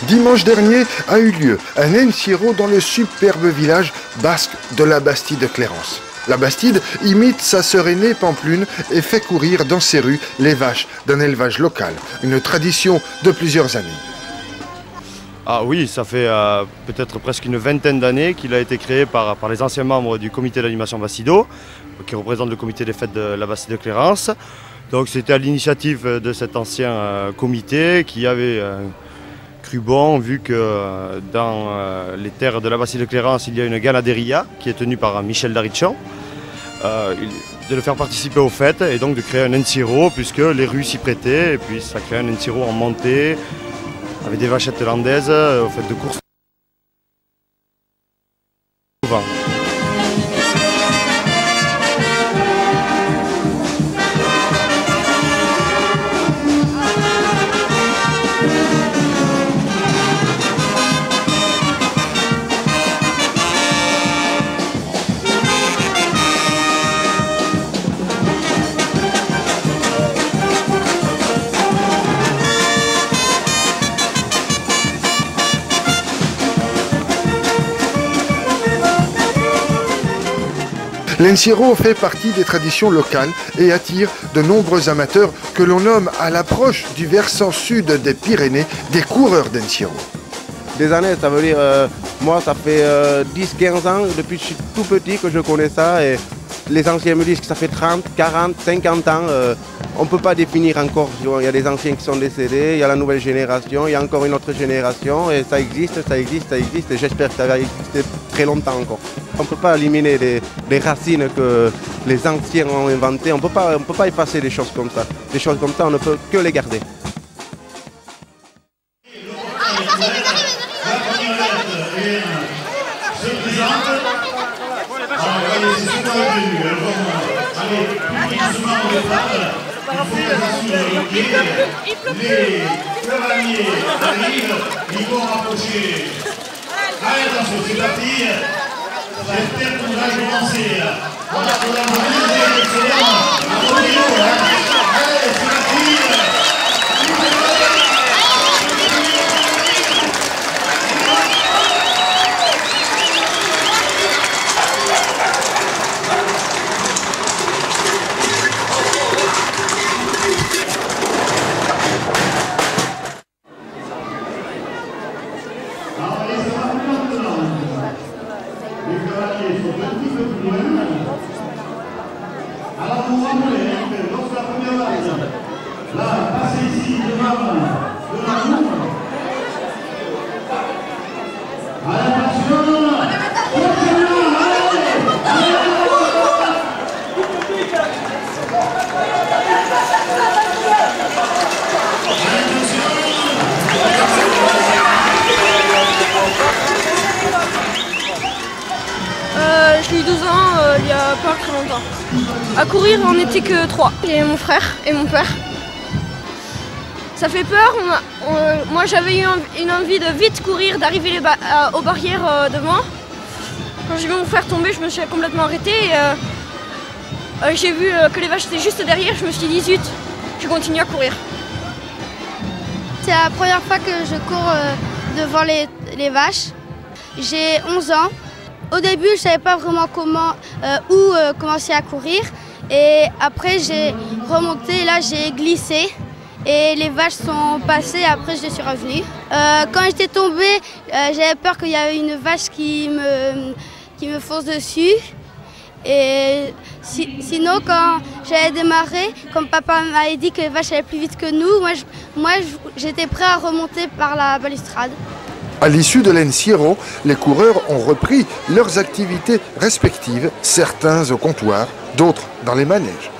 Dimanche dernier a eu lieu un Encierro dans le superbe village basque de la Bastide de Clérance. La Bastide imite sa sœur aînée Pampelune et fait courir dans ses rues les vaches d'un élevage local, une tradition de plusieurs années. Ah oui, ça fait peut-être presque une vingtaine d'années qu'il a été créé par les anciens membres du comité d'animation Bastido, qui représente le comité des fêtes de la Bastide de Clérance. Donc c'était à l'initiative de cet ancien comité qui avait cru bon, vu que dans les terres de la Bastide de Clérance, il y a une ganaderia qui est tenue par Michel Darichon, de le faire participer aux fêtes et donc de créer un Encierro puisque les rues s'y prêtaient et puis ça crée un Encierro en montée avec des vachettes landaises aux fêtes de course. L'Encierro fait partie des traditions locales et attire de nombreux amateurs que l'on nomme à l'approche du versant sud des Pyrénées des coureurs d'Encierro. Des années, ça veut dire, moi ça fait 10-15 ans, depuis que je suis tout petit que je connais ça et les anciens me disent que ça fait 30, 40, 50 ans. On ne peut pas définir encore, il y a des anciens qui sont décédés, il y a la nouvelle génération, il y a encore une autre génération et ça existe et j'espère que ça va exister très longtemps encore. On ne peut pas éliminer les racines que les anciens ont inventées, on ne peut pas effacer des choses comme ça. Des choses comme ça, on ne peut que les garder. Les ferrariers arrivent, ils vont rapprocher. Allez, attention, c'est parti. J'espère qu'on va commencer. On va mobiliser l'excellent. Allez, c'est parti. Alors vous vous rappelez que lorsque la première vague, là, passez ici devant la roue. Allez, attention. J'ai eu 12 ans il y a pas très longtemps. À courir, on n'était que 3. J'ai mon frère et mon père. Ça fait peur. Moi, j'avais eu une envie de vite courir, d'arriver aux barrières devant. Quand j'ai vu mon frère tomber, je me suis complètement arrêtée. J'ai vu que les vaches étaient juste derrière. Je me suis dit, zut, je continue à courir. C'est la première fois que je cours devant les vaches. J'ai 11 ans. Au début, je ne savais pas vraiment où commencer à courir. Et après, j'ai remonté, là j'ai glissé. Et les vaches sont passées, après je suis revenue. Quand j'étais tombée, j'avais peur qu'il y ait une vache qui me fonce dessus. Et sinon, quand j'allais démarrer, comme papa m'avait dit que les vaches allaient plus vite que nous, moi j'étais prêt à remonter par la balustrade. À l'issue de l'Encierro, les coureurs ont repris leurs activités respectives, certains au comptoir, d'autres dans les manèges.